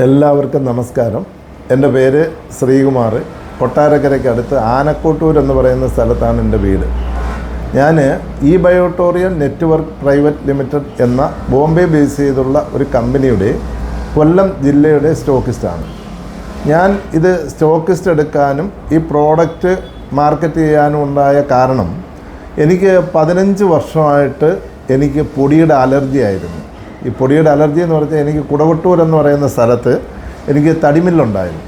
എല്ലാവർക്കും നമസ്കാരം. എൻ്റെ പേര് ശ്രീകുമാർ. കൊട്ടാരക്കരയ്ക്കടുത്ത് ആനക്കോട്ടൂർ എന്ന് പറയുന്ന സ്ഥലത്താണ് എൻ്റെ വീട്. ഞാൻ ഈ ബയോട്ടോറിയം നെറ്റ്വർക്ക് പ്രൈവറ്റ് ലിമിറ്റഡ് എന്ന ബോംബെ ബേസ് ചെയ്തുള്ള ഒരു കമ്പനിയുടെ കൊല്ലം ജില്ലയുടെ സ്റ്റോക്കിസ്റ്റാണ്. ഞാൻ ഇത് സ്റ്റോക്കിസ്റ്റ് എടുക്കാനും ഈ പ്രോഡക്റ്റ് മാർക്കറ്റ് ചെയ്യാനും ഉണ്ടായ കാരണം, എനിക്ക് 15 വർഷമായിട്ട് എനിക്ക് പൊടിയുടെ അലർജി ആയിരുന്നു. ഈ പൊടിയുടെ അലർജി എന്ന് പറഞ്ഞാൽ എനിക്ക് കുടവട്ടൂർ എന്ന് പറയുന്ന സ്ഥലത്ത് എനിക്ക് തടിമില്ലുണ്ടായിരുന്നു.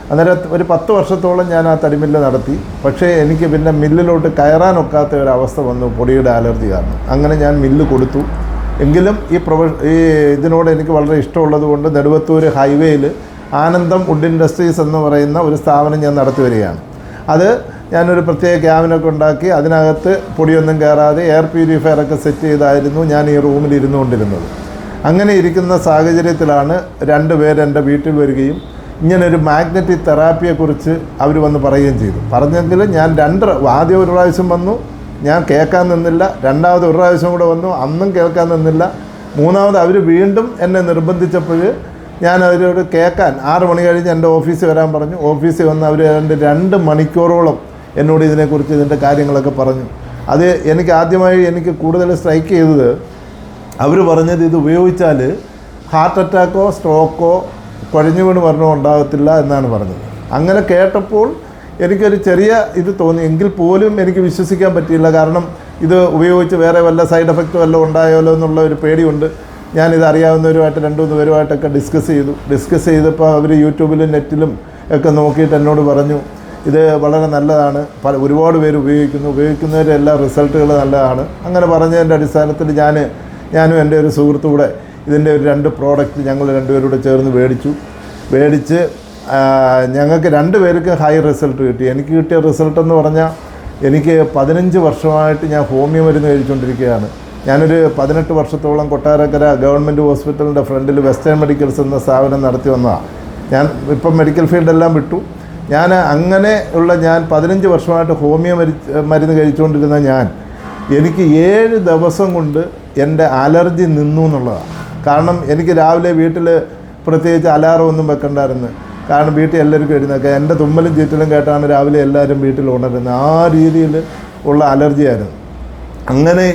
അന്നേരം ഒരു 10 വർഷത്തോളം ഞാൻ ആ തടിമില്ല് നടത്തി. പക്ഷേ എനിക്ക് പിന്നെ മില്ലിലോട്ട് കയറാനൊക്കാത്ത ഒരവസ്ഥ വന്നു പൊടിയുടെ അലർജി കാരണം. അങ്ങനെ ഞാൻ മില്ല് കൊടുത്തു. എങ്കിലും ഈ ഇതിനോട് എനിക്ക് വളരെ ഇഷ്ടമുള്ളത് കൊണ്ട് നെടുവത്തൂർ ഹൈവേയിൽ ആനന്ദം വുഡ് ഇൻഡസ്ട്രീസ് എന്ന് പറയുന്ന ഒരു സ്ഥാപനം ഞാൻ നടത്തി വരികയാണ്. അത് ഞാനൊരു പ്രത്യേക ക്യാബിനൊക്കെ ഉണ്ടാക്കി അതിനകത്ത് പൊടിയൊന്നും കയറാതെ എയർ പ്യൂരിഫയറൊക്കെ സെറ്റ് ചെയ്തായിരുന്നു ഞാൻ ഈ റൂമിൽ ഇരുന്നുകൊണ്ടിരുന്നത്. അങ്ങനെ ഇരിക്കുന്ന സാഹചര്യത്തിലാണ് 2 പേർ എൻ്റെ വീട്ടിൽ വരികയും ഇങ്ങനൊരു മാഗ്നറ്റിക് തെറാപ്പിയെക്കുറിച്ച് അവർ വന്ന് പറയുകയും ചെയ്തു. പറഞ്ഞെങ്കിൽ ഞാൻ ആദ്യം ഒരു പ്രാവശ്യം വന്നു, ഞാൻ കേൾക്കാൻ നിന്നില്ല. രണ്ടാമത് ഒരു പ്രാവശ്യം കൂടെ വന്നു, അന്നും കേൾക്കാൻ നിന്നില്ല. മൂന്നാമത് അവർ വീണ്ടും എന്നെ നിർബന്ധിച്ചപ്പോൾ ഞാൻ അവരോട് കേൾക്കാൻ 6 മണി കഴിഞ്ഞ് എൻ്റെ ഓഫീസിൽ വരാൻ പറഞ്ഞു. ഓഫീസിൽ വന്ന് അവർ 2 മണിക്കൂറോളം എന്നോട് ഇതിനെക്കുറിച്ച് ഇതിൻ്റെ കാര്യങ്ങളൊക്കെ പറഞ്ഞു. അത് എനിക്ക് കൂടുതൽ സ്ട്രൈക്ക് ചെയ്തത്, അവർ പറഞ്ഞത് ഇത് ഉപയോഗിച്ചാൽ ഹാർട്ട് അറ്റാക്കോ സ്ട്രോക്കോ കുഴഞ്ഞു വീണ് മരണമോ ഉണ്ടാകത്തില്ല എന്നാണ് പറഞ്ഞത്. അങ്ങനെ കേട്ടപ്പോൾ എനിക്കൊരു ചെറിയ ഇത് തോന്നി. എങ്കിൽ പോലും എനിക്ക് വിശ്വസിക്കാൻ പറ്റിയില്ല. കാരണം ഇത് ഉപയോഗിച്ച് വേറെ വല്ല സൈഡ് എഫക്റ്റ് വല്ലതും ഉണ്ടായാലോ എന്നുള്ള ഒരു പേടിയുണ്ട്. ഞാനിത് അറിയാവുന്നവരുമായിട്ട് 2-3 പേരുമായിട്ടൊക്കെ ഡിസ്കസ് ചെയ്തപ്പോൾ അവർ യൂട്യൂബിലും നെറ്റിലും ഒക്കെ നോക്കിയിട്ട് എന്നോട് പറഞ്ഞു, ഇത് വളരെ നല്ലതാണ്, ഒരുപാട് പേര് ഉപയോഗിക്കുന്നവരെല്ലാം റിസൾട്ടുകൾ നല്ലതാണ്. അങ്ങനെ പറഞ്ഞതിൻ്റെ അടിസ്ഥാനത്തിൽ ഞാനും എൻ്റെ ഒരു സുഹൃത്തും കൂടെ ഇതിൻ്റെ ഒരു 2 പ്രോഡക്റ്റ് ഞങ്ങൾ 2 പേരൂടെ ചേർന്ന് മേടിച്ച് ഞങ്ങൾക്ക് 2 പേർക്ക് ഹൈ റിസൾട്ട് കിട്ടി. എനിക്ക് കിട്ടിയ റിസൾട്ട് എന്ന് പറഞ്ഞാൽ, എനിക്ക് 15 വർഷമായിട്ട് ഞാൻ ഹോമിയോ മരുന്ന് കഴിച്ചുകൊണ്ടിരിക്കുകയാണ്. ഞാനൊരു 18 വർഷത്തോളം കൊട്ടാരക്കര ഗവൺമെൻറ് ഹോസ്പിറ്റലിൻ്റെ ഫ്രണ്ടിൽ വെസ്റ്റേൺ മെഡിക്കൽസ് എന്ന സ്ഥാപനം നടത്തി വന്നതാണ്. ഞാൻ ഇപ്പം മെഡിക്കൽ ഫീൽഡെല്ലാം വിട്ടു. ഞാൻ 15 വർഷമായിട്ട് ഹോമിയോ മരുന്ന് കഴിച്ചുകൊണ്ടിരുന്ന എനിക്ക് 7 ദിവസം കൊണ്ട് എൻ്റെ അലർജി നിന്നു എന്നുള്ളതാണ്. കാരണം എനിക്ക് രാവിലെ വീട്ടിൽ പ്രത്യേകിച്ച് അലാറം ഒന്നും വെക്കണ്ടായിരുന്നു. കാരണം വീട്ടിൽ എല്ലാവർക്കും എഴുന്നേൽക്കുക, എൻ്റെ തുമ്മലും ചീറ്റലും കേട്ടാണ് രാവിലെ എല്ലാവരും വീട്ടിൽ ഉണരുന്നത്. ആ രീതിയിൽ ഉള്ള അലർജിയായിരുന്നു. അങ്ങനെ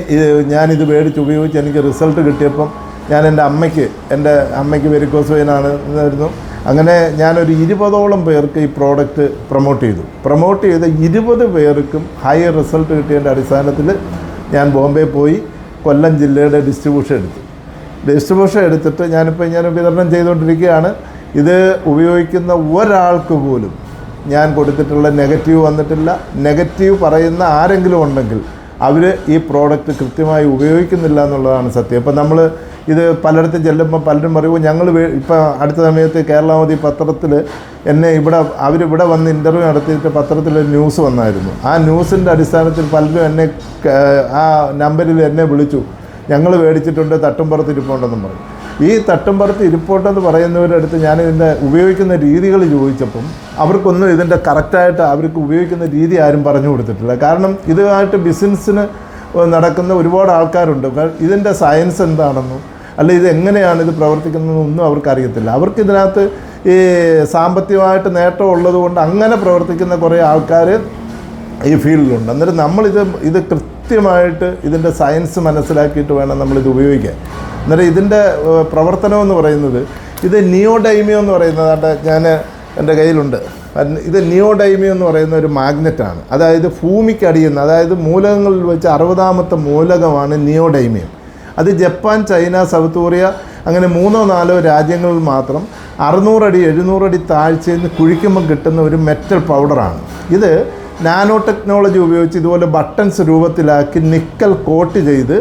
ഞാനിത് മേടിച്ച് ഉപയോഗിച്ച് എനിക്ക് റിസൾട്ട് കിട്ടിയപ്പം ഞാൻ എൻ്റെ അമ്മയ്ക്ക് വെരിക്കോസ് വെയിനായിരുന്നു. അങ്ങനെ ഞാനൊരു 20ഓളം പേർക്ക് ഈ പ്രോഡക്റ്റ് പ്രൊമോട്ട് ചെയ്ത് 20 പേർക്കും ഹൈ റിസൾട്ട് കിട്ടിയതിൻ്റെ അടിസ്ഥാനത്തിൽ ഞാൻ ബോംബെ പോയി കൊല്ലം ജില്ലയുടെ ഡിസ്ട്രിബ്യൂഷൻ എടുത്തിട്ട് ഞാനിപ്പോൾ വിതരണം ചെയ്തുകൊണ്ടിരിക്കുകയാണ്. ഇത് ഉപയോഗിക്കുന്ന ഒരാൾക്ക് പോലും ഞാൻ കൊടുത്തിട്ടുള്ള നെഗറ്റീവ് വന്നിട്ടില്ല. നെഗറ്റീവ് പറയുന്ന ആരെങ്കിലും ഉണ്ടെങ്കിൽ അവർ ഈ പ്രോഡക്റ്റ് കൃത്യമായി ഉപയോഗിക്കുന്നില്ല എന്നുള്ളതാണ് സത്യം. ഇപ്പം നമ്മൾ ഇത് പലയിടത്തും ചെല്ലുമ്പോൾ പലരും പറയുമ്പോൾ ഇപ്പോൾ അടുത്ത സമയത്ത് കേരളാവധി പത്രത്തിൽ അവരിവിടെ വന്ന് ഇൻ്റർവ്യൂ നടത്തിയിട്ട് പത്രത്തിലൊരു ന്യൂസ് വന്നായിരുന്നു. ആ ന്യൂസിൻ്റെ അടിസ്ഥാനത്തിൽ പലരും ആ നമ്പറിൽ എന്നെ വിളിച്ചു, ഞങ്ങൾ മേടിച്ചിട്ടുണ്ട്, തട്ടുംപുറത്ത് ഇരിപ്പുണ്ടെന്നും പറഞ്ഞു. ഈ തട്ടുംപുറത്ത് ഇരിപ്പുണ്ടെന്ന് പറയുന്നവരുടെ അടുത്ത് ഞാനിതിൻ്റെ ഉപയോഗിക്കുന്ന രീതികൾ ചോദിച്ചപ്പം അവർക്കൊന്നും ഇതിൻ്റെ കറക്റ്റായിട്ട് അവർക്ക് ഉപയോഗിക്കുന്ന രീതി ആരും പറഞ്ഞു കൊടുത്തിട്ടില്ല. കാരണം ഇതുമായിട്ട് ബിസിനസ്സിന് നടക്കുന്ന ഒരുപാട് ആൾക്കാരുണ്ട്. ഇതിൻ്റെ സയൻസ് എന്താണെന്നും ഇത് എങ്ങനെയാണ് ഇത് പ്രവർത്തിക്കുന്നതെന്നൊന്നും അവർക്കറിയത്തില്ല. അവർക്കിതിനകത്ത് ഈ സാമ്പത്തികമായിട്ട് നേട്ടം ഉള്ളതുകൊണ്ട് അങ്ങനെ പ്രവർത്തിക്കുന്ന കുറേ ആൾക്കാർ ഈ ഫീൽഡിലുണ്ട്. അന്നേരം ഇത് കൃത്യമായിട്ട് ഇതിൻ്റെ സയൻസ് മനസ്സിലാക്കിയിട്ട് വേണം നമ്മളിത് ഉപയോഗിക്കാൻ. അന്നേരം ഇതിൻ്റെ പ്രവർത്തനമെന്ന് പറയുന്നത്, ഇത് നിയോഡൈമിയോ എന്ന് പറയുന്നത് എൻ്റെ കയ്യിലുണ്ട്. ഇത് നിയോഡൈമിയോ എന്ന് പറയുന്ന ഒരു മാഗ്നറ്റാണ്. അതായത് ഭൂമിക്കടിയുന്ന, അതായത് മൂലകങ്ങളിൽ വെച്ച് 60ാമത്തെ മൂലകമാണ് നിയോഡൈമിയം. അത് ജപ്പാൻ, ചൈന, സൗത്ത് കൊറിയ അങ്ങനെ 3-4 രാജ്യങ്ങളിൽ മാത്രം 600 അടി 700 അടി താഴ്ചയിൽ നിന്ന് കുഴിക്കുമ്പോൾ കിട്ടുന്ന ഒരു മെറ്റൽ പൗഡറാണ്. ഇത് നാനോ ടെക്നോളജി ഉപയോഗിച്ച് ഇതുപോലെ ബട്ടൺസ് രൂപത്തിലാക്കി നിക്കൽ കോട്ട് ചെയ്ത്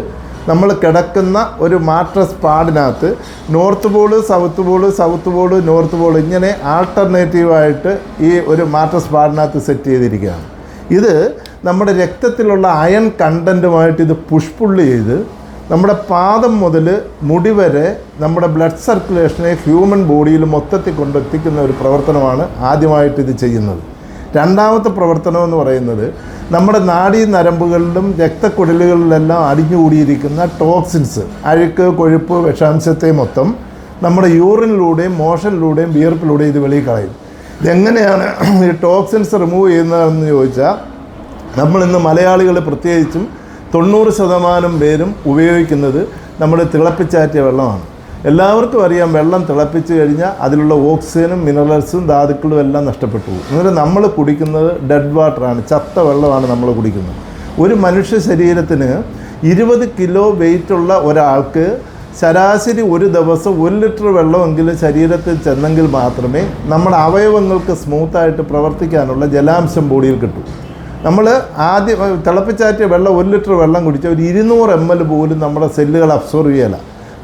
നമ്മൾ കിടക്കുന്ന ഒരു മാട്രസ് പാഡിനകത്ത് north pole south pole north pole ഇങ്ങനെ ആൾട്ടർനേറ്റീവായിട്ട് ഈ ഒരു മാട്രസ് പാഡിനകത്ത് സെറ്റ് ചെയ്തിരിക്കുകയാണ്. ഇത് നമ്മുടെ രക്തത്തിലുള്ള അയൺ കണ്ടൻറ്റുമായിട്ട് ഇത് പുള്ള് ചെയ്ത് നമ്മുടെ പാദം മുതൽ മുടി വരെ നമ്മുടെ ബ്ലഡ് സർക്കുലേഷനെ ഹ്യൂമൻ ബോഡിയിൽ മൊത്തത്തിൽ കൊണ്ടെത്തിക്കുന്ന ഒരു പ്രവർത്തനമാണ് ആദ്യമായിട്ട് ഇത് ചെയ്യുന്നത്. രണ്ടാമത്തെ പ്രവർത്തനം എന്ന് പറയുന്നത്, നമ്മുടെ നാഡീ നരമ്പുകളിലും രക്തക്കുഴലുകളിലെല്ലാം അടിഞ്ഞുകൂടിയിരിക്കുന്ന ടോക്സിൻസ്, അഴുക്ക്, കൊഴുപ്പ്, വിഷാംശത്തെ മൊത്തം നമ്മുടെ യൂറിനിലൂടെയും മോഷനിലൂടെയും വിയർപ്പിലൂടെയും ഇത് വെളിയിൽ കളയും. ഇതെങ്ങനെയാണ് ഈ ടോക്സിൻസ് റിമൂവ് ചെയ്യുന്നതെന്ന് ചോദിച്ചാൽ, നമ്മളിന്ന് മലയാളികൾ പ്രത്യേകിച്ചും 90% പേരും ഉപയോഗിക്കുന്നത് നമ്മുടെ തിളപ്പിച്ചാറ്റിയ വെള്ളമാണ്. എല്ലാവർക്കും അറിയാം, വെള്ളം തിളപ്പിച്ച് കഴിഞ്ഞാൽ അതിലുള്ള ഓക്സിജനും മിനറൽസും ധാതുക്കളും എല്ലാം നഷ്ടപ്പെട്ടു പോകും. എന്നിട്ട് നമ്മൾ കുടിക്കുന്നത് ഡെഡ് വാട്ടറാണ്, ചത്ത വെള്ളമാണ് നമ്മൾ കുടിക്കുന്നത്. ഒരു മനുഷ്യ ശരീരത്തിന് 20 കിലോ വെയിറ്റുള്ള ഒരാൾക്ക് ശരാശരി ഒരു ദിവസം 1 ലിറ്റർ വെള്ളമെങ്കിലും ശരീരത്തിൽ ചെന്നെങ്കിൽ മാത്രമേ നമ്മുടെ അവയവങ്ങൾക്ക് സ്മൂത്തായിട്ട് പ്രവർത്തിക്കാനുള്ള ജലാംശം ബോഡിയിൽ കിട്ടൂ. നമ്മൾ ആദ്യം തിളപ്പിച്ചാറ്റിയ വെള്ളം 1 ലിറ്റർ വെള്ളം കുടിച്ചാൽ ഒരു 200 ml പോലും നമ്മുടെ സെല്ലുകൾ അബ്സോർവ് ചെയ്യല.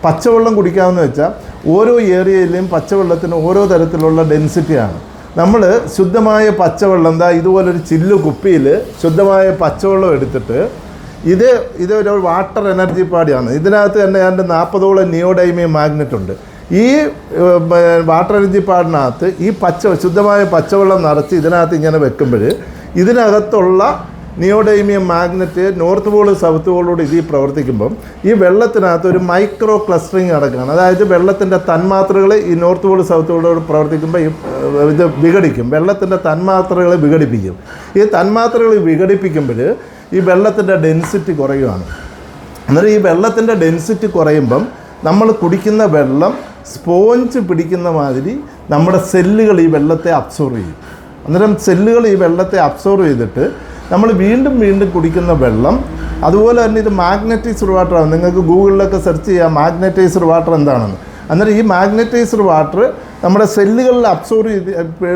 പച്ചവെള്ളം കുടിക്കാമെന്ന് വെച്ചാൽ ഓരോ ഏരിയയിലെയും പച്ചവെള്ളത്തിന് ഓരോ തരത്തിലുള്ള ഡെൻസിറ്റിയാണ്. നമ്മൾ ശുദ്ധമായ പച്ചവെള്ളം ഇതുപോലൊരു ചില്ല് കുപ്പിയിൽ ശുദ്ധമായ പച്ചവെള്ളം എടുത്തിട്ട് ഇതൊരു വാട്ടർ എനർജി പാടിയാണ്. ഇതിനകത്ത് തന്നെ ഏതാണ്ട് 40ഓളം നിയോഡൈമിയം മാഗ്നറ്റ് ഉണ്ട്. ഈ വാട്ടർ എനർജി പാഡിനകത്ത് ഈ ശുദ്ധമായ പച്ചവെള്ളം നിറച്ച് ഇതിനകത്ത് ഇങ്ങനെ വെക്കുമ്പോൾ ഇതിനകത്തുള്ള neodymium magnet north pole south പോളോട് ഇതിൽ പ്രവർത്തിക്കുമ്പം ഈ വെള്ളത്തിനകത്ത് ഒരു മൈക്രോ ക്ലസ്റ്ററിങ് നടക്കുകയാണ്. അതായത് വെള്ളത്തിൻ്റെ തന്മാത്രകൾ ഈ നോർത്ത് പോൾ സൗത്ത് പോളോട് പ്രവർത്തിക്കുമ്പോൾ ഇത് വിഘടിക്കും, വെള്ളത്തിൻ്റെ തന്മാത്രകൾ വിഘടിപ്പിക്കും. ഈ തന്മാത്രകൾ വിഘടിപ്പിക്കുമ്പോൾ ഈ വെള്ളത്തിൻ്റെ ഡെൻസിറ്റി കുറയുകയാണ്. അന്നേരം ഈ വെള്ളത്തിൻ്റെ ഡെൻസിറ്റി കുറയുമ്പം നമ്മൾ കുടിക്കുന്ന വെള്ളം സ്പോഞ്ച് പിടിക്കുന്ന മാതിരി നമ്മുടെ സെല്ലുകൾ ഈ വെള്ളത്തെ അബ്സോർവ് ചെയ്യും. അന്നേരം സെല്ലുകൾ ഈ വെള്ളത്തെ അബ്സോർവ് ചെയ്തിട്ട് നമ്മൾ വീണ്ടും വീണ്ടും കുടിക്കുന്ന വെള്ളം, അതുപോലെ തന്നെ ഇത് മാഗ്നറ്റൈസ്ഡ് വാട്ടറാണ്. നിങ്ങൾക്ക് ഗൂഗിളിലൊക്കെ സെർച്ച് ചെയ്യാം മാഗ്നറ്റൈസ്ഡ് വാട്ടർ എന്താണെന്ന്. അന്നേരം ഈ മാഗ്നറ്റൈസ്ഡ് വാട്ടർ നമ്മുടെ സെല്ലുകളിൽ അബ്സോർവ്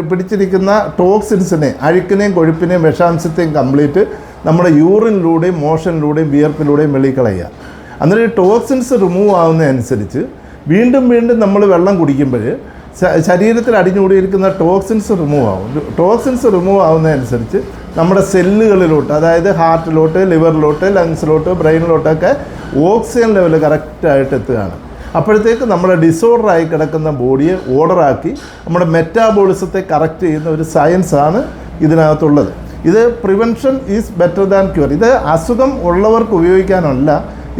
പിടിച്ചിരിക്കുന്ന ടോക്സിൻസിനെ, അഴുക്കിനെയും കൊഴുപ്പിനെയും വിഷാംശത്തെയും കംപ്ലീറ്റ് നമ്മുടെ യൂറിനിലൂടെയും മോഷനിലൂടെയും വിയർപ്പിലൂടെയും വെളിക്കളയുക. അന്നേരം ഈ ടോക്സിൻസ് റിമൂവ് ആവുന്നതനുസരിച്ച് വീണ്ടും വീണ്ടും നമ്മൾ വെള്ളം കുടിക്കുമ്പോൾ ശരീരത്തിൽ അടിഞ്ഞുകൂടിയിരിക്കുന്ന ടോക്സിൻസ് റിമൂവ് ആവും. ടോക്സിൻസ് റിമൂവ് ആവുന്നതനുസരിച്ച് നമ്മുടെ സെല്ലുകളിലോട്ട്, അതായത് ഹാർട്ടിലോട്ട്, ലിവറിലോട്ട്, ലങ്സിലോട്ട്, ബ്രെയിനിലോട്ടൊക്കെ ഓക്സിജൻ ലെവൽ കറക്റ്റായിട്ട് എത്തുകയാണ്. അപ്പോഴത്തേക്ക് നമ്മുടെ ഡിസോർഡറായി കിടക്കുന്ന ബോഡിയെ ഓർഡറാക്കി നമ്മുടെ മെറ്റാബോളിസത്തെ കറക്റ്റ് ചെയ്യുന്ന ഒരു സയൻസാണ് ഇതിനകത്തുള്ളത്. ഇത് prevention is better than cure. ഇത് അസുഖം ഉള്ളവർക്ക് ഉപയോഗിക്കാനല്ല,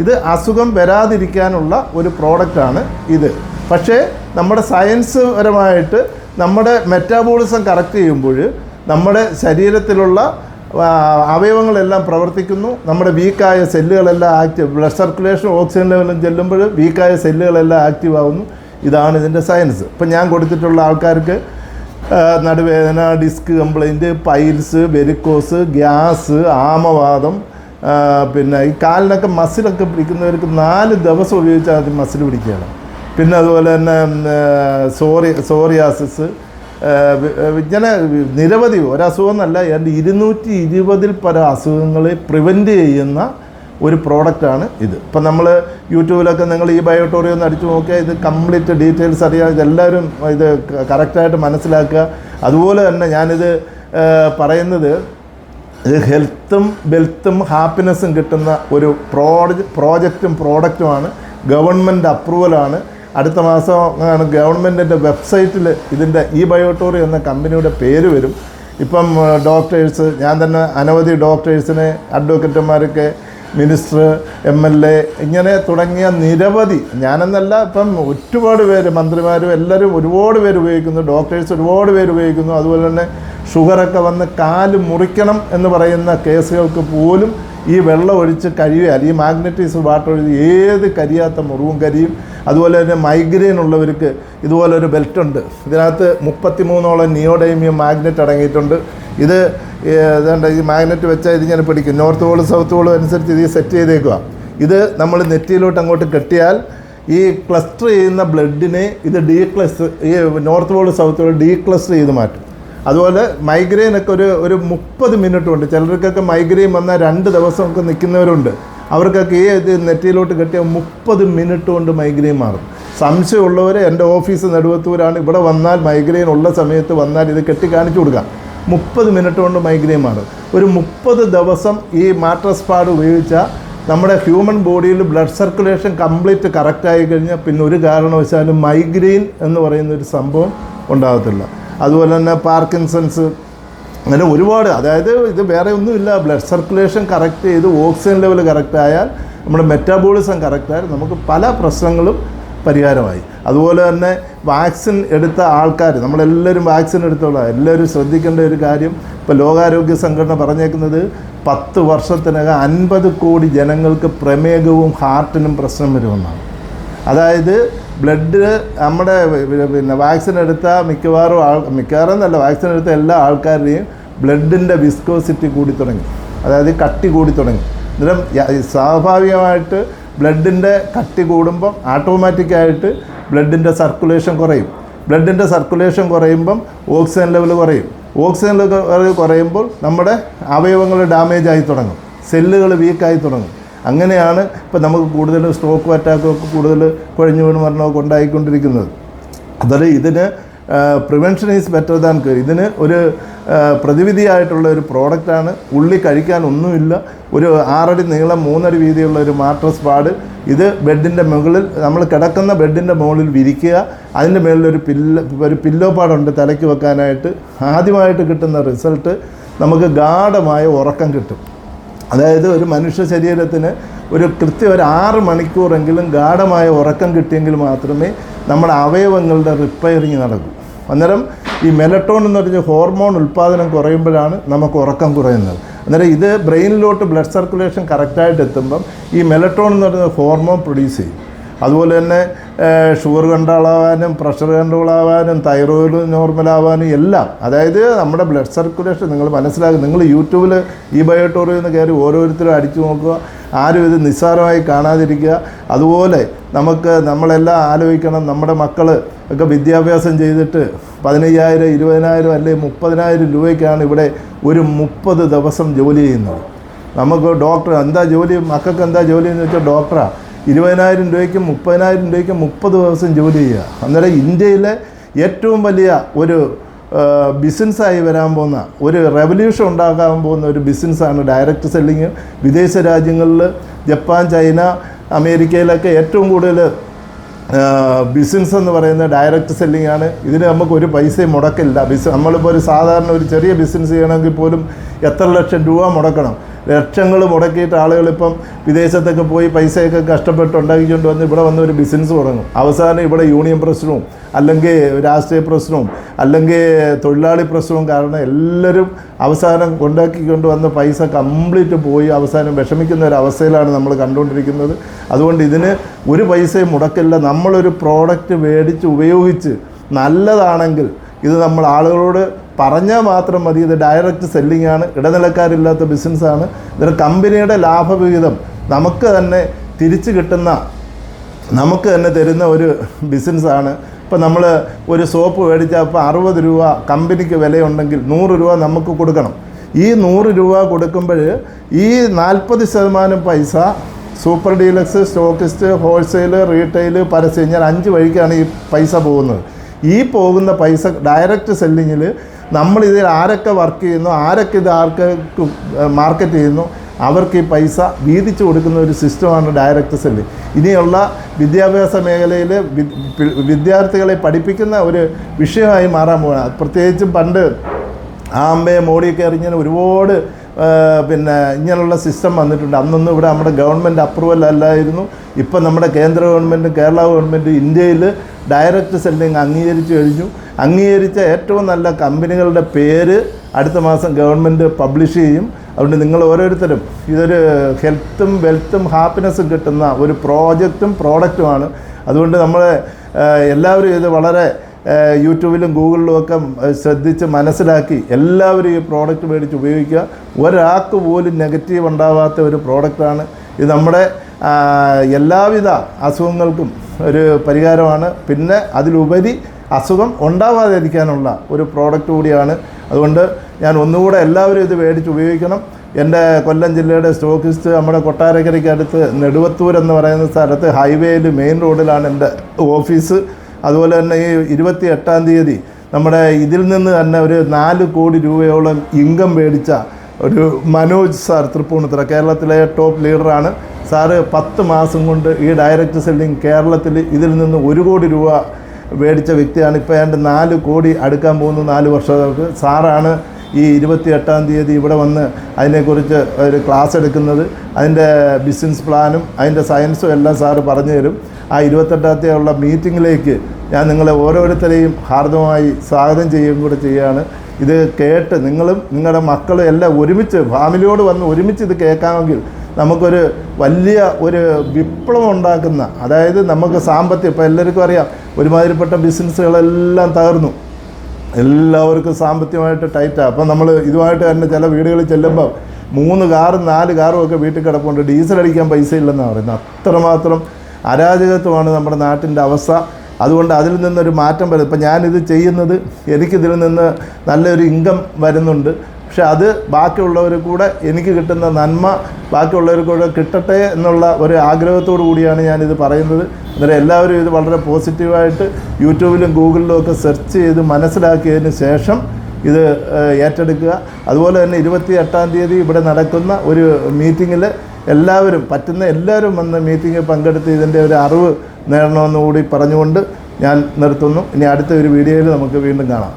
ഇത് അസുഖം വരാതിരിക്കാനുള്ള ഒരു പ്രോഡക്റ്റാണ് ഇത്. പക്ഷേ നമ്മുടെ സയൻസ് പരമായിട്ട് നമ്മുടെ മെറ്റാബോളിസം കറക്റ്റ് ചെയ്യുമ്പോൾ നമ്മുടെ ശരീരത്തിലുള്ള അവയവങ്ങളെല്ലാം പ്രവർത്തിക്കുന്നു. നമ്മുടെ വീക്കായ സെല്ലുകളെല്ലാം ആക്റ്റീവ്, ബ്ലഡ് സർക്കുലേഷൻ ഓക്സിജൻ ലെവലും ചെല്ലുമ്പോൾ വീക്കായ സെല്ലുകളെല്ലാം ആക്റ്റീവ് ആവുന്നു. ഇതാണ് ഇതിൻ്റെ സയൻസ്. ഇപ്പം ഞാൻ കൊടുത്തിട്ടുള്ള ആൾക്കാർക്ക് നടുവേദന, disc complaint, piles, varicose, gas, ആമവാദം, പിന്നെ ഈ കാലിനൊക്കെ മസിലൊക്കെ പിടിക്കുന്നവർക്ക് 4 ദിവസം ഉപയോഗിച്ചാൽ ആദ്യം മസിൽ പിടിക്കുകയാണ്. പിന്നെ അതുപോലെ തന്നെ സോറിയാസിസ്, ഇങ്ങനെ നിരവധി ഒരസുഖം എന്നല്ല, 220 പരം അസുഖങ്ങളെ പ്രിവെൻറ്റ് ചെയ്യുന്ന ഒരു പ്രോഡക്റ്റാണ് ഇത്. ഇപ്പം നമ്മൾ യൂട്യൂബിലൊക്കെ നിങ്ങൾ ഈ ബയോട്ടോറിയം ഒന്ന് അടിച്ചു നോക്കിയാൽ ഇത് കംപ്ലീറ്റ് ഡീറ്റെയിൽസ് അറിയാം. ഇതെല്ലാവരും ഇത് കറക്റ്റായിട്ട് മനസ്സിലാക്കുക. അതുപോലെ തന്നെ ഞാനിത് പറയുന്നത് ഇത് ഹെൽത്തും വെൽത്തും ഹാപ്പിനെസ്സും കിട്ടുന്ന ഒരു പ്രോജക്റ്റും പ്രോഡക്റ്റുമാണ്. ഗവൺമെൻറ് അപ്രൂവലാണ്. അടുത്ത മാസം ഗവൺമെൻറ്റിൻ്റെ വെബ്സൈറ്റിൽ ഇതിൻ്റെ ഈ ബയോട്ടോറി എന്ന കമ്പനിയുടെ പേര് വരും. ഇപ്പം ഡോക്ടേഴ്സ്, ഞാൻ തന്നെ അനവധി ഡോക്ടേഴ്സിനെ, അഡ്വക്കേറ്റുമാരൊക്കെ, മിനിസ്റ്റർ, MLA, ഇങ്ങനെ തുടങ്ങിയ നിരവധി, ഞാനെന്നല്ല ഇപ്പം ഒരുപാട് പേര്, മന്ത്രിമാരും എല്ലാവരും ഒരുപാട് പേര് ഉപയോഗിക്കുന്നു, ഡോക്ടേഴ്സ് ഒരുപാട് പേര് ഉപയോഗിക്കുന്നു. അതുപോലെ തന്നെ ഷുഗറൊക്കെ വന്ന് കാല് മുറിക്കണം എന്ന് പറയുന്ന കേസുകൾക്ക് പോലും ഈ വെള്ളം ഒഴിച്ച് കഴിയാൽ, ഈ മാഗ്നറ്റൈസ്ഡ് വാട്ടർ ഒഴിച്ച് ഏത് കരിയാത്ത മുറിവും കരിയും. അതുപോലെ തന്നെ മൈഗ്രെയിൻ ഉള്ളവർക്ക് ഇതുപോലൊരു ബെൽറ്റുണ്ട്. ഇതിനകത്ത് 33ഓളം നിയോഡൈമിയം മാഗ്നറ്റ് അടങ്ങിയിട്ടുണ്ട്. ഇത് ഏതാണ്ട് ഈ മാഗ്നറ്റ് വെച്ചാൽ ഇതിങ്ങനെ പിടിക്കും. നോർത്ത് പോളും സൗത്ത് പോളും അനുസരിച്ച് ഇത് സെറ്റ് ചെയ്തേക്കുക. ഇത് നമ്മൾ നെറ്റിയിലോട്ട് അങ്ങോട്ട് കെട്ടിയാൽ ഈ ക്ലസ്റ്റർ ചെയ്യുന്ന ബ്ലഡിനെ ഇത് ഈ നോർത്ത് പോളും സൗത്ത് പോളും ഡീക്ലസ്റ്റർ ചെയ്ത് മാറ്റും. അതുപോലെ മൈഗ്രെയിനൊക്കെ ഒരു 30 മിനിറ്റ് ഉണ്ട്. ചിലർക്കൊക്കെ മൈഗ്രെയിൻ വന്നാൽ 2 ദിവസമൊക്കെ നിൽക്കുന്നവരുണ്ട്. അവർക്കൊക്കെ ഈ ഇത് നെറ്റിയിലോട്ട് കെട്ടിയാൽ 30 മിനിറ്റ് കൊണ്ട് മൈഗ്രെയിൻ മാറും. സംശയമുള്ളവർ, എൻ്റെ ഓഫീസ് നെടുവത്തൂരാണ്, ഇവിടെ വന്നാൽ മൈഗ്രെയിൻ ഉള്ള സമയത്ത് വന്നാൽ ഇത് കെട്ടി കാണിച്ചു കൊടുക്കാം. 30 മിനിറ്റ് കൊണ്ട് മൈഗ്രെയിൻ മാറും. ഒരു 30 ദിവസം ഈ മാട്രസ് പാഡ് ഉപയോഗിച്ചാൽ നമ്മുടെ ഹ്യൂമൻ ബോഡിയിൽ ബ്ലഡ് സർക്കുലേഷൻ കംപ്ലീറ്റ് കറക്റ്റായി കഴിഞ്ഞാൽ പിന്നെ ഒരു കാരണവശാലും മൈഗ്രെയിൻ എന്ന് പറയുന്നൊരു സംഭവം ഉണ്ടാകത്തില്ല. അതുപോലെ തന്നെ പാർക്കിൻസൺസ്, അങ്ങനെ ഒരുപാട്, അതായത് ഇത് വേറെ ഒന്നുമില്ല, ബ്ലഡ് സർക്കുലേഷൻ കറക്റ്റ് ചെയ്ത് ഓക്സിജൻ ലെവൽ കറക്റ്റായാൽ, നമ്മുടെ മെറ്റാബോളിസം കറക്റ്റായാൽ നമുക്ക് പല പ്രശ്നങ്ങളും പരിഹാരമായി. അതുപോലെ തന്നെ വാക്സിൻ എടുത്ത ആൾക്കാർ, നമ്മളെല്ലാവരും വാക്സിൻ എടുത്തോളാം. എല്ലാവരും ശ്രദ്ധിക്കേണ്ട ഒരു കാര്യം, ഇപ്പോൾ ലോകാരോഗ്യ സംഘടന പറഞ്ഞേക്കുന്നത് 10 വർഷത്തിനകം 50 കോടി ജനങ്ങൾക്ക് പ്രമേഹവും ഹാർട്ടിനും പ്രശ്നം വരുമെന്നാണ്. അതായത് ബ്ലഡ് നമ്മുടെ വാക്സിൻ എടുത്ത മിക്കവാറും എന്നല്ല, വാക്സിൻ എടുത്ത എല്ലാ ആൾക്കാരുടെയും ബ്ലഡിൻ്റെ വിസ്കോസിറ്റി കൂടി തുടങ്ങി, അതായത് കട്ടി കൂടി തുടങ്ങി. അന്നേരം സ്വാഭാവികമായിട്ട് ബ്ലഡിൻ്റെ കട്ടി കൂടുമ്പം ഓട്ടോമാറ്റിക്കായിട്ട് ബ്ലഡിൻ്റെ സർക്കുലേഷൻ കുറയും. ബ്ലഡിൻ്റെ സർക്കുലേഷൻ കുറയുമ്പം ഓക്സിജൻ ലെവൽ കുറയും. ഓക്സിജൻ ലെവൽ കുറയുമ്പോൾ നമ്മുടെ അവയവങ്ങൾ ഡാമേജ് ആയി തുടങ്ങും, സെല്ലുകൾ വീക്കായി തുടങ്ങും. അങ്ങനെയാണ് ഇപ്പോൾ നമുക്ക് കൂടുതൽ സ്ട്രോക്കും അറ്റാക്കും ഒക്കെ കൂടുതൽ കുഴഞ്ഞു വീണ് മരണമൊക്കെ ഉണ്ടായിക്കൊണ്ടിരിക്കുന്നത്. അതുപോലെ ഇതിന് prevention is better than cure. ഇതിന് ഒരു പ്രതിവിധിയായിട്ടുള്ള ഒരു പ്രോഡക്റ്റാണ്. ഉള്ളി കഴിക്കാനൊന്നുമില്ല. ഒരു 6 അടി നീളം 3 അടി വീതിയുള്ള ഒരു മാട്രസ് പാഡ്. ഇത് ബെഡിൻ്റെ മുകളിൽ, നമ്മൾ കിടക്കുന്ന ബെഡിൻ്റെ മുകളിൽ വിരിക്കുക. അതിൻ്റെ മുകളിലൊരു പില്ലോ പാടുണ്ട് തലയ്ക്ക് വെക്കാനായിട്ട്. ആദ്യമായിട്ട് കിട്ടുന്ന റിസൾട്ട് നമുക്ക് ഗാഢമായ ഉറക്കം കിട്ടും. അതായത് ഒരു മനുഷ്യ ശരീരത്തിന് ഒരു കൃത്യം ഒരു 6 മണിക്കൂറെങ്കിലും ഗാഢമായ ഉറക്കം കിട്ടിയെങ്കിൽ മാത്രമേ നമ്മുടെ അവയവങ്ങളുടെ റിപ്പയറിങ് നടക്കൂ. അന്നേരം ഈ മെലട്ടോൺ എന്ന് പറഞ്ഞ ഹോർമോൺ ഉൽപ്പാദനം കുറയുമ്പോഴാണ് നമുക്ക് ഉറക്കം കുറയുന്നത്. അന്നേരം ഇത് ബ്രെയിനിലോട്ട് ബ്ലഡ് സർക്കുലേഷൻ കറക്റ്റായിട്ട് എത്തുമ്പം ഈ മെലട്ടോൺ എന്ന് പറയുന്ന ഹോർമോൺ പ്രൊഡ്യൂസ് ചെയ്യും. അതുപോലെ തന്നെ ഷുഗർ കൺട്രോളാവാനും പ്രഷർ കൺട്രോളാവാനും തൈറോയിഡ് നോർമലാവാനും എല്ലാം. അതായത് നമ്മുടെ ബ്ലഡ് സർക്കുലേഷൻ നിങ്ങൾ മനസ്സിലാക്കുക. നിങ്ങൾ യൂട്യൂബിൽ ഈ ബയോട്ടോറിയിൽ നിന്ന് കയറി ഓരോരുത്തരും അടിച്ചു നോക്കുക. ആരും ഇത് നിസ്സാരമായി കാണാതിരിക്കുക. അതുപോലെ നമ്മളെല്ലാം ആലോചിക്കണം, നമ്മുടെ മക്കൾ ഒക്കെ വിദ്യാഭ്യാസം ചെയ്തിട്ട് 15,000, 20,000 അല്ലെങ്കിൽ 30,000 രൂപയ്ക്കാണ് ഇവിടെ ഒരു 30 ദിവസം ജോലി ചെയ്യുന്നത്. നമുക്ക് ഡോക്ടർ എന്താ ജോലി, മക്കൾക്ക് എന്താ ജോലി എന്ന് വെച്ചാൽ ഡോക്ടറാണ്. 20,000 രൂപയ്ക്കും 30,000 രൂപയ്ക്കും 30 ദിവസം ജോലി ചെയ്യുക. അന്നേരം ഇന്ത്യയിലെ ഏറ്റവും വലിയ ഒരു ബിസിനസ്സായി വരാൻ പോകുന്ന, ഒരു റെവല്യൂഷൻ ഉണ്ടാകാൻ പോകുന്ന ഒരു ബിസിനസ്സാണ് ഡയറക്റ്റ് സെല്ലിങ്. വിദേശ രാജ്യങ്ങളിൽ ജപ്പാൻ, ചൈന, അമേരിക്കയിലൊക്കെ ഏറ്റവും കൂടുതൽ ബിസിനസ് എന്ന് പറയുന്നത് ഡയറക്റ്റ് സെല്ലിംഗ് ആണ്. ഇതിന് നമുക്കൊരു പൈസയും മുടക്കില്ല. നമ്മളിപ്പോൾ ഒരു സാധാരണ ഒരു ചെറിയ ബിസിനസ് ചെയ്യണമെങ്കിൽ പോലും എത്ര ലക്ഷം രൂപ മുടക്കണം. ലക്ഷങ്ങൾ മുടക്കിയിട്ട് ആളുകളിപ്പം വിദേശത്തൊക്കെ പോയി പൈസയൊക്കെ കഷ്ടപ്പെട്ട് ഉണ്ടാക്കിക്കൊണ്ട് വന്ന് ഇവിടെ വന്ന് ഒരു ബിസിനസ് തുടങ്ങും. അവസാനം ഇവിടെ യൂണിയൻ പ്രശ്നവും അല്ലെങ്കിൽ രാഷ്ട്രീയ പ്രശ്നവും അല്ലെങ്കിൽ തൊഴിലാളി പ്രശ്നവും കാരണം എല്ലാവരും അവസാനം കൊണ്ടാക്കിക്കൊണ്ട് വന്ന് പൈസ കംപ്ലീറ്റ് പോയി അവസാനം വിഷമിക്കുന്ന ഒരു അവസ്ഥയിലാണ് നമ്മൾ കണ്ടുകൊണ്ടിരിക്കുന്നത്. അതുകൊണ്ട് ഇതിന് ഒരു പൈസയും മുടക്കില്ല. നമ്മളൊരു പ്രോഡക്റ്റ് മേടിച്ച് ഉപയോഗിച്ച് നല്ലതാണെങ്കിൽ ഇത് നമ്മൾ ആളുകളോട് പറഞ്ഞാൽ മാത്രം മതി. ഇത് ഡയറക്റ്റ് സെല്ലിംഗ് ആണ്, ഇടനിലക്കാരില്ലാത്ത ബിസിനസ്സാണ്. ഇതിന് കമ്പനിയുടെ ലാഭവിഹിതം നമുക്ക് തന്നെ തിരിച്ച് കിട്ടുന്ന, നമുക്ക് തന്നെ തരുന്ന ഒരു ബിസിനസ്സാണ്. ഇപ്പോൾ നമ്മൾ ഒരു സോപ്പ് മേടിച്ചാൽ ഇപ്പോൾ 60 രൂപ കമ്പനിക്ക് വിലയുണ്ടെങ്കിൽ 100 രൂപ നമുക്ക് കൊടുക്കണം. ഈ 100 രൂപ കൊടുക്കുമ്പോൾ ഈ 40% പൈസ super deluxe, stockist, wholesale, retail, പരസ്യം, ഞാൻ 5 വഴിക്കാണ് ഈ പൈസ പോകുന്നത്. ഈ പോകുന്ന പൈസ ഡയറക്റ്റ് സെല്ലിങ്ങിൽ നമ്മളിതിൽ ആരൊക്കെ വർക്ക് ചെയ്യുന്നു, ആരൊക്കെ ഇത് ആർക്ക് മാർക്കറ്റ് ചെയ്യുന്നു, അവർക്ക് ഈ പൈസ വീതിച്ചു കൊടുക്കുന്ന ഒരു സിസ്റ്റമാണ് ഡയറക്റ്റ് സെല്ലിങ്. ഇനിയുള്ള വിദ്യാഭ്യാസ മേഖലയിൽ വിദ്യാർത്ഥികളെ പഠിപ്പിക്കുന്ന ഒരു വിഷയമായി മാറാൻ പോകണം. പ്രത്യേകിച്ചും പണ്ട് ആമ്പയെ മോഡിയൊക്കെ ഇങ്ങനെ ഒരുപാട് ഇങ്ങനെയുള്ള സിസ്റ്റം വന്നിട്ടുണ്ട്. അന്നൊന്നും ഇവിടെ നമ്മുടെ ഗവൺമെൻറ് അപ്രൂവൽ അല്ലായിരുന്നു. ഇപ്പം നമ്മുടെ കേന്ദ്ര ഗവൺമെൻറ്റും കേരള ഗവൺമെൻറ്റും ഇന്ത്യയിൽ ഡയറക്റ്റ് സെല്ലിങ് അംഗീകരിച്ചു കഴിഞ്ഞു. അംഗീകരിച്ച ഏറ്റവും നല്ല കമ്പനികളുടെ പേര് അടുത്ത മാസം ഗവൺമെൻറ് പബ്ലിഷ് ചെയ്യും. അതുകൊണ്ട് നിങ്ങൾ ഓരോരുത്തരും ഇതൊരു ഹെൽത്തും വെൽത്തും ഹാപ്പിനെസ്സും കിട്ടുന്ന ഒരു പ്രോഡക്റ്റുമാണ്. അതുകൊണ്ട് നമ്മൾ എല്ലാവരും ഇത് വളരെ യൂട്യൂബിലും ഗൂഗിളിലും ഒക്കെ ശ്രദ്ധിച്ച് മനസ്സിലാക്കി എല്ലാവരും ഈ പ്രോഡക്റ്റ് മേടിച്ച് ഉപയോഗിക്കുക. ഒരാൾക്ക് പോലും നെഗറ്റീവ് ഉണ്ടാവാത്ത ഒരു പ്രോഡക്റ്റാണ് ഇത്. നമ്മുടെ എല്ലാവിധ അസുഖങ്ങൾക്കും ഒരു പരിഹാരമാണ്. പിന്നെ അതിലുപരി അസുഖം ഉണ്ടാവാതിരിക്കാനുള്ള ഒരു പ്രോഡക്റ്റ് കൂടിയാണ്. അതുകൊണ്ട് ഞാൻ ഒന്നുകൂടെ എല്ലാവരും ഇത് മേടിച്ച് ഉപയോഗിക്കണം. എൻ്റെ കൊല്ലം ജില്ലയുടെ സ്റ്റോക്കിസ്റ്റ് നമ്മുടെ കൊട്ടാരക്കരയ്ക്ക് അടുത്ത് നെടുവത്തൂർ എന്ന് പറയുന്ന സ്ഥലത്ത് ഹൈവേയിൽ മെയിൻ റോഡിലാണ് എൻ്റെ ഓഫീസ്. അതുപോലെ തന്നെ ഈ 28-ാം തീയതി നമ്മുടെ ഇതിൽ നിന്ന് തന്നെ ഒരു 4 കോടി രൂപയോളം ഇൻകം മേടിച്ച ഒരു മനോജ് സാർ, തൃപ്പൂണിത്തുറ, കേരളത്തിലെ ടോപ്പ് ലീഡറാണ്. സാറ് 10 മാസം കൊണ്ട് ഈ ഡയറക്റ്റ് സെല്ലിംഗ് കേരളത്തിൽ ഇതിൽ നിന്ന് 1 കോടി രൂപ മേടിച്ച വ്യക്തിയാണ്. ഇപ്പോൾ ഏതാണ്ട് 4 കോടി അടുക്കാൻ പോകുന്നു 4 വർഷങ്ങൾക്ക്. സാറാണ് ഈ 28-ാം തീയതി ഇവിടെ വന്ന് അതിനെക്കുറിച്ച് ഒരു ക്ലാസ് എടുക്കുന്നത്. അതിൻ്റെ ബിസിനസ് പ്ലാനും അതിൻ്റെ സയൻസും എല്ലാം സാറ് പറഞ്ഞു തരും. ആ 28 മീറ്റിങ്ങിലേക്ക് ഞാൻ നിങ്ങളെ ഓരോരുത്തരെയും ഹാർദമായി സ്വാഗതം ചെയ്യുകയും കൂടെ ചെയ്യുകയാണ്. ഇത് കേട്ട് നിങ്ങളും നിങ്ങളുടെ മക്കളും എല്ലാം ഒരുമിച്ച് ഫാമിലിയോട് വന്ന് ഒരുമിച്ച് ഇത് കേൾക്കാമെങ്കിൽ നമുക്കൊരു വലിയ ഒരു വിപ്ലവം ഉണ്ടാക്കുന്ന, അതായത് നമുക്ക് സാമ്പത്തികം, ഇപ്പോൾ എല്ലാവർക്കും അറിയാം ഒരുമാതിരിപ്പെട്ട ബിസിനസ്സുകളെല്ലാം തകർന്നു, എല്ലാവർക്കും സാമ്പത്തികമായിട്ട് ടൈറ്റാണ്. അപ്പം നമ്മൾ ഇതുമായിട്ട് തന്നെ ചില വീടുകളിൽ ചെല്ലുമ്പോൾ 3 കാറും 4 കാറും ഒക്കെ വീട്ടിൽ കിടപ്പുണ്ട്, ഡീസൽ അടിക്കാൻ പൈസ ഇല്ലെന്നാണ് പറയുന്നത്. അത്രമാത്രം അരാജകത്വമാണ് നമ്മുടെ നാട്ടിൻ്റെ അവസ്ഥ. അതുകൊണ്ട് അതിൽ നിന്നൊരു മാറ്റം വരും. ഇപ്പം ഞാനിത് ചെയ്യുന്നത് എനിക്കിതിൽ നിന്ന് നല്ലൊരു ഇൻകം വരുന്നുണ്ട്. പക്ഷെ അത് ബാക്കിയുള്ളവർ കൂടെ എനിക്ക് കിട്ടുന്ന നന്മ ബാക്കിയുള്ളവർ കൂടെ കിട്ടട്ടെ എന്നുള്ള ഒരു ആഗ്രഹത്തോടു കൂടിയാണ് ഞാനിത് പറയുന്നത്. അന്നേരം എല്ലാവരും ഇത് വളരെ പോസിറ്റീവായിട്ട് യൂട്യൂബിലും ഗൂഗിളിലും ഒക്കെ സെർച്ച് ചെയ്ത് മനസ്സിലാക്കിയതിന് ശേഷം ഇത് ഏറ്റെടുക്കുക. അതുപോലെ തന്നെ 28-ാം തീയതി ഇവിടെ നടക്കുന്ന ഒരു മീറ്റിങ്ങിൽ എല്ലാവരും പറ്റുന്ന എല്ലാവരും വന്ന് മീറ്റിങ്ങിൽ പങ്കെടുത്ത് ഇതിൻ്റെ ഒരു അറിവ് നേടണമെന്നുകൂടി പറഞ്ഞുകൊണ്ട് ഞാൻ നിർത്തുന്നു. ഇനി അടുത്ത ഒരു വീഡിയോയിൽ നമുക്ക് വീണ്ടും കാണാം.